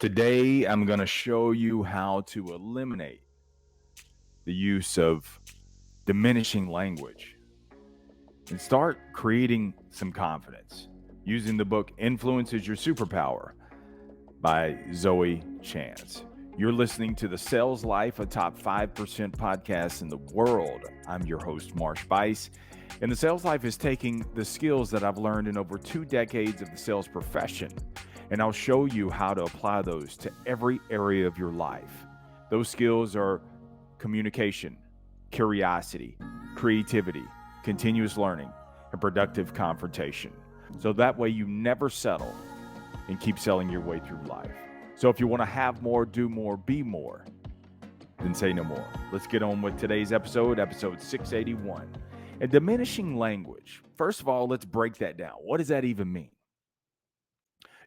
Today, I'm going to show you how to eliminate the use of diminishing language and start creating some confidence using the book Influence Is Your Superpower by Zoe Chance. You're listening to the Sales Life, a top 5% podcast in the world. I'm your host, Marsh, Buice. And the Sales Life is taking the skills that I've learned in over 2 decades of the sales profession, and I'll show you how to apply those to every area of your life. Those skills are communication, curiosity, creativity, continuous learning, and productive confrontation. So that way you never settle and keep selling your way through life. So if you want to have more, do more, be more, then say no more. Let's get on with today's episode 681. And diminishing language. First of all, let's break that down. What does that even mean?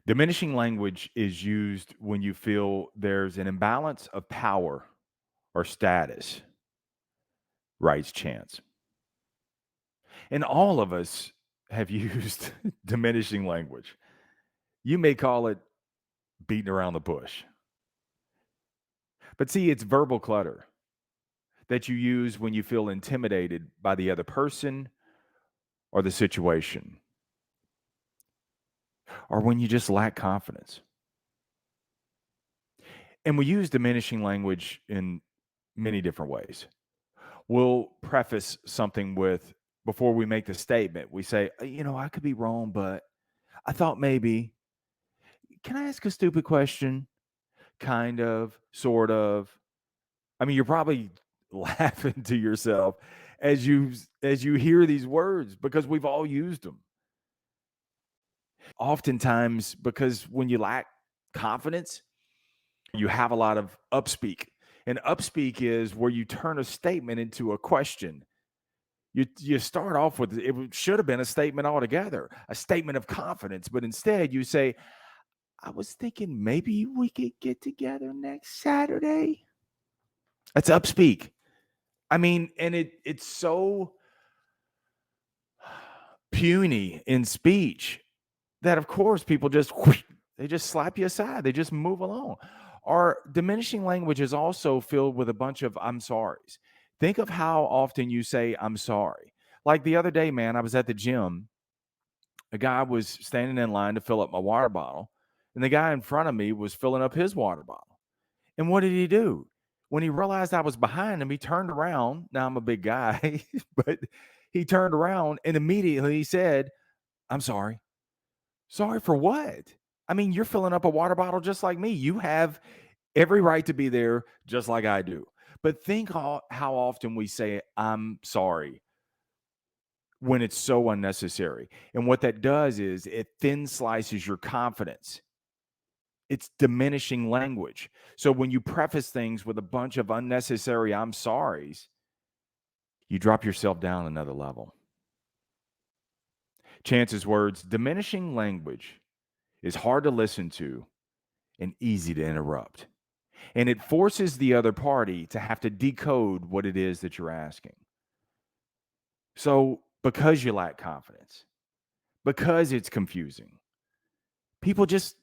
Diminishing language is used when you feel there's an imbalance of power or status, writes Chance. And all of us have used diminishing language. You may call it beating around the bush. But see, it's verbal clutter that you use when you feel intimidated by the other person or the situation, or when you just lack confidence. And we use diminishing language in many different ways. We'll preface something with, before we make the statement, we say, I could be wrong, but I thought maybe, can I ask a stupid question? Kind of, sort of. I mean, you're probably laughing to yourself as you hear these words because we've all used them. Oftentimes, because when you lack confidence, you have a lot of upspeak. And upspeak is where you turn a statement into a question. You start off with, it should have been a statement altogether, a statement of confidence, but instead you say, I was thinking maybe we could get together next Saturday. That's upspeak. I mean, and it's so puny in speech that of course people they just slap you aside. They just move along. Our diminishing language is also filled with a bunch of I'm sorries. Think of how often you say I'm sorry. Like the other day, man, I was at the gym. A guy was standing in line to fill up my water bottle, and the guy in front of me was filling up his water bottle. And what did he do? When he realized I was behind him, he turned around. Now I'm a big guy, but he turned around and immediately he said, I'm sorry. Sorry for what? I mean, you're filling up a water bottle just like me. You have every right to be there just like I do. But think how often we say, I'm sorry, when it's so unnecessary. And what that does is it thin slices your confidence. It's diminishing language. So when you preface things with a bunch of unnecessary I'm sorries, you drop yourself down another level. Chance's words, diminishing language is hard to listen to and easy to interrupt. And it forces the other party to have to decode what it is that you're asking. So because you lack confidence, because it's confusing, people just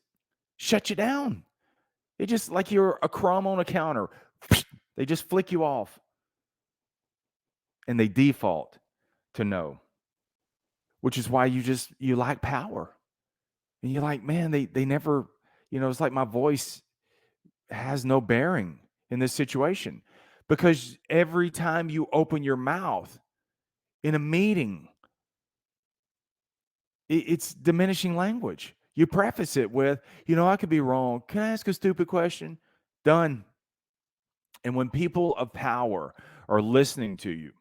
shut you down. They just, like you're a crumb on a counter, they just flick you off and they default to no, which is why you lack power. And you're like, man, they never, it's like my voice has no bearing in this situation, because every time you open your mouth in a meeting, it's diminishing language. You preface it with, I could be wrong. Can I ask a stupid question? Done. And when people of power are listening to you,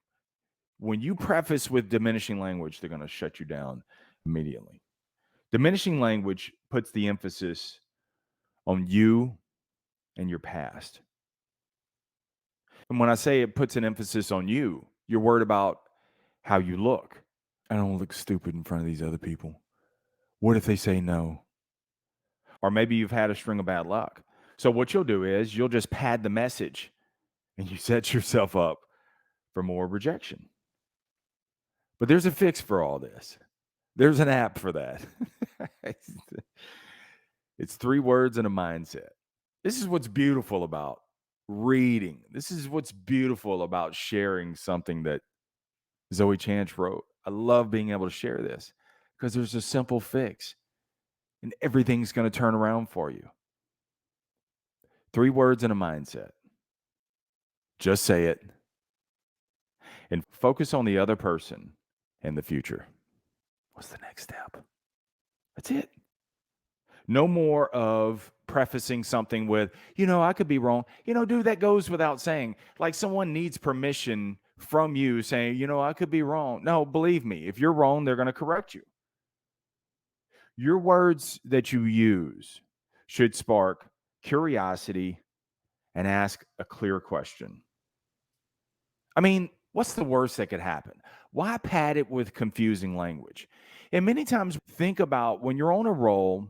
when you preface with diminishing language, they're going to shut you down immediately. Diminishing language puts the emphasis on you and your past. And when I say it puts an emphasis on you, you're worried about how you look. I don't look stupid in front of these other people. What if they say no? Or maybe you've had a string of bad luck. So what you'll do is you'll just pad the message and you set yourself up for more rejection. But there's a fix for all this. There's an app for that. It's 3 words and a mindset. This is what's beautiful about reading. This is what's beautiful about sharing something that Zoe Chance wrote. I love being able to share this because there's a simple fix and everything's going to turn around for you. 3 words and a mindset. Just say it and focus on the other person and the future. What's the next step? That's it. No more of prefacing something with, I could be wrong. Dude, that goes without saying. Like someone needs permission from you saying, I could be wrong. No, believe me, if you're wrong, they're going to correct you. Your words that you use should spark curiosity and ask a clear question. I mean, what's the worst that could happen? Why pad it with confusing language? And many times think about when you're on a roll,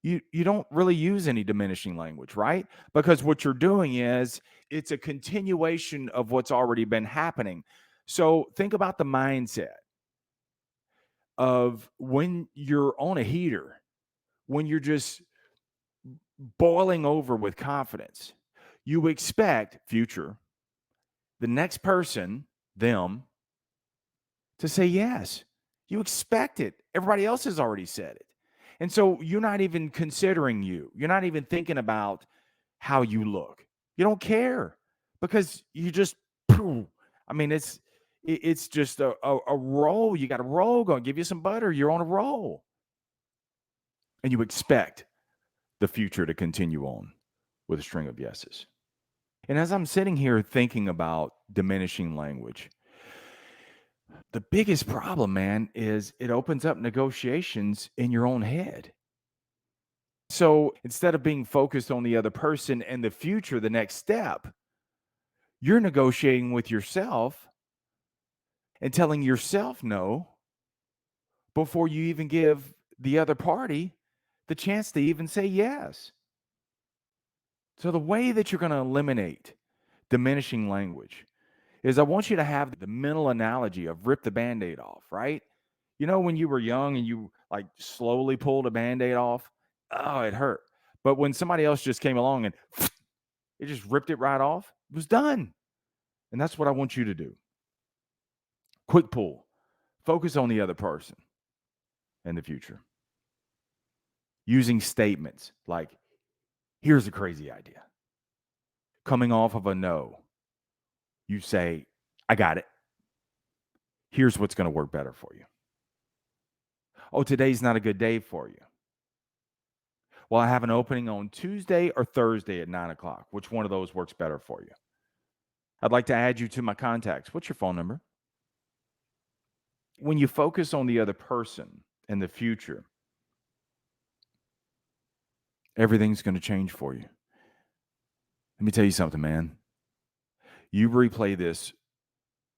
you don't really use any diminishing language, right? Because what you're doing is it's a continuation of what's already been happening. So think about the mindset of when you're on a heater, when you're just boiling over with confidence, you expect future, the next person, them, to say yes. You expect it. Everybody else has already said it. And so you're not even considering you. You're not even thinking about how you look. You don't care because you just, poof. I mean, it's just a roll. You got a roll going, give you some butter. You're on a roll. And you expect the future to continue on with a string of yeses. And as I'm sitting here thinking about diminishing language, the biggest problem, man, is it opens up negotiations in your own head. So instead of being focused on the other person and the future, the next step, you're negotiating with yourself and telling yourself no before you even give the other party the chance to even say yes. So the way that you're going to eliminate diminishing language is I want you to have the mental analogy of rip the band-aid off, right? When you were young and you like slowly pulled a band-aid off, oh, it hurt. But when somebody else just came along and it just ripped it right off, it was done. And that's what I want you to do. Quick pull. Focus on the other person and the future. Using statements like, here's a crazy idea. Coming off of a no, you say, I got it. Here's what's going to work better for you. Oh, today's not a good day for you. Well, I have an opening on Tuesday or Thursday at 9 o'clock. Which one of those works better for you? I'd like to add you to my contacts. What's your phone number? When you focus on the other person and the future, everything's going to change for you. Let me tell you something, man. You replay this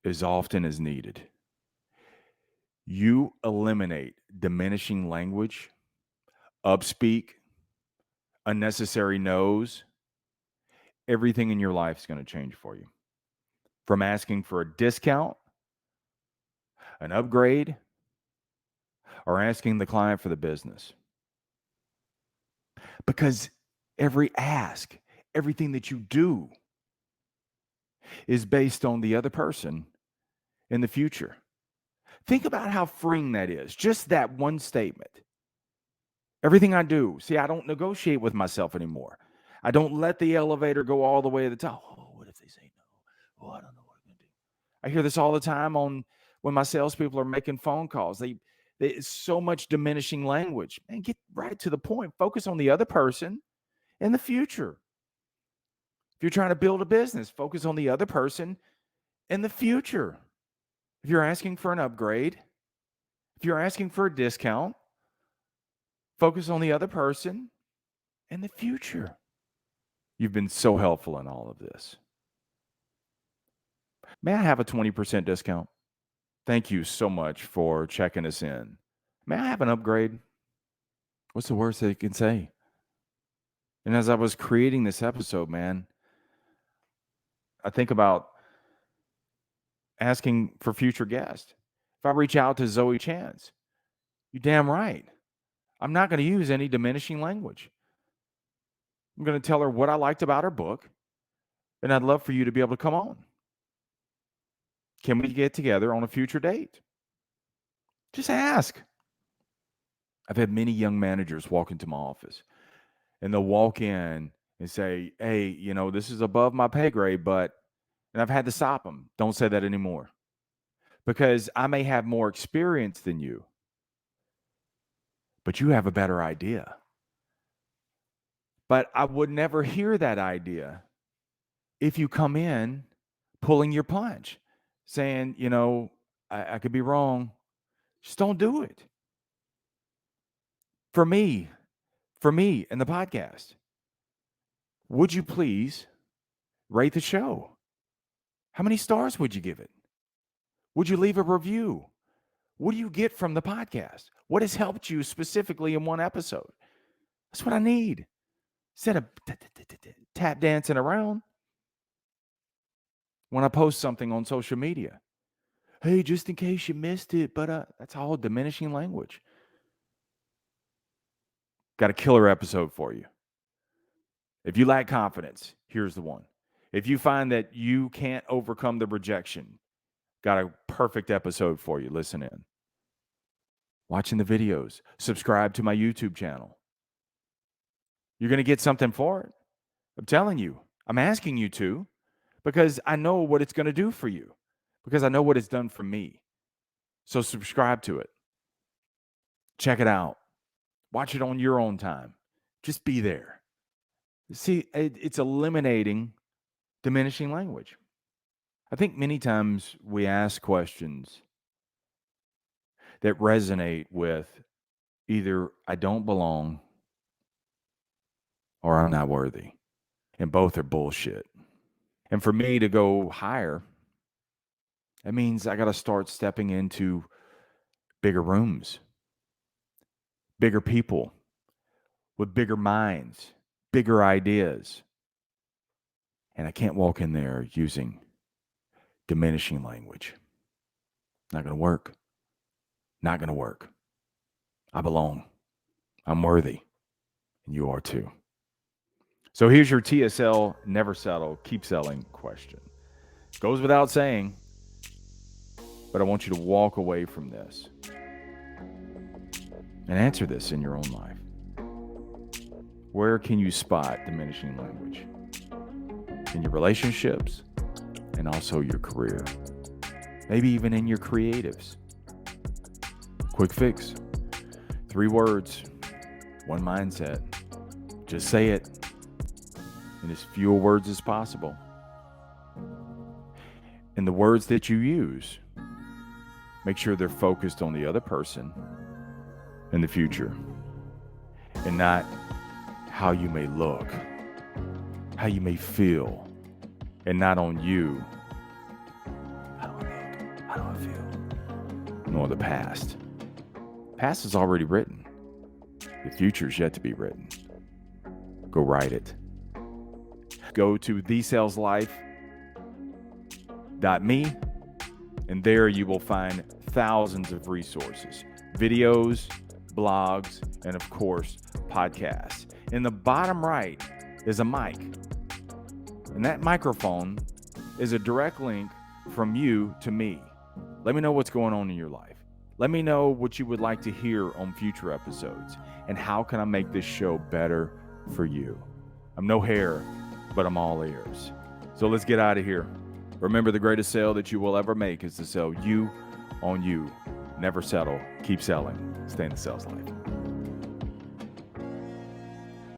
as often as needed. You eliminate diminishing language, upspeak, unnecessary no's. Everything in your life is going to change for you. From asking for a discount, an upgrade, or asking the client for the business. Because every ask, everything that you do is based on the other person in the future. Think about how freeing that is. Just that one statement. Everything I do, see, I don't negotiate with myself anymore. I don't let the elevator go all the way to the top. Oh, what if they say no? Oh, I don't know what I'm going to do. I hear this all the time when my salespeople are making phone calls. It's so much diminishing language. Man, get right to the point. Focus on the other person in the future. If you're trying to build a business, focus on the other person in the future. If you're asking for an upgrade, if you're asking for a discount, focus on the other person in the future. You've been so helpful in all of this. May I have a 20% discount? Thank you so much for checking us in. May I have an upgrade? What's the worst they can say? And as I was creating this episode, man, I think about asking for future guests. If I reach out to Zoe Chance, you're damn right. I'm not going to use any diminishing language. I'm going to tell her what I liked about her book, and I'd love for you to be able to come on. Can we get together on a future date? Just ask. I've had many young managers walk into my office, and they'll walk in and say, hey, this is above my pay grade, and I've had to stop them. Don't say that anymore, because I may have more experience than you, but you have a better idea. But I would never hear that idea if you come in pulling your punch, saying, I could be wrong. Just don't do it. For me and the podcast, would you please rate the show? How many stars would you give it? Would you leave a review? What do you get from the podcast? What has helped you specifically in one episode? That's what I need. Instead of tap dancing around when I post something on social media. Hey, just in case you missed it, but that's all diminishing language. Got a killer episode for you. If you lack confidence, here's the one. If you find that you can't overcome the rejection, got a perfect episode for you. Listen in. Watching the videos, subscribe to my YouTube channel. You're going to get something for it. I'm telling you, I'm asking you to, because I know what it's going to do for you, because I know what it's done for me. So subscribe to it. Check it out. Watch it on your own time. Just be there. See, it's eliminating diminishing language. I think many times we ask questions that resonate with either I don't belong or I'm not worthy. And both are bullshit. And for me to go higher, that means I got to start stepping into bigger rooms, bigger people with bigger minds, bigger ideas. And I can't walk in there using diminishing language. Not going to work. Not going to work. I belong. I'm worthy. And you are too. So here's your TSL never settle, keep selling question. Goes without saying, but I want you to walk away from this and answer this in your own life. Where can you spot diminishing language? In your relationships and also your career. Maybe even in your creatives. Quick fix. 3 words, 1 mindset. Just say it in as few words as possible. And the words that you use, make sure they're focused on the other person and the future, and not how you may look, how you may feel, and not on you. How do I look? How do I feel? Nor the past. Past is already written. The future is yet to be written. Go write it. Go to thesaleslife.me, and there you will find thousands of resources, videos, blogs, and of course, podcasts. In the bottom right is a mic, and that microphone is a direct link from you to me. Let me know what's going on in your life. Let me know what you would like to hear on future episodes, and how can I make this show better for you. I'm no hair, but I'm all ears. So let's get out of here. Remember, the greatest sale that you will ever make is to sell you on you. Never settle. Keep selling. Stay in the sales life.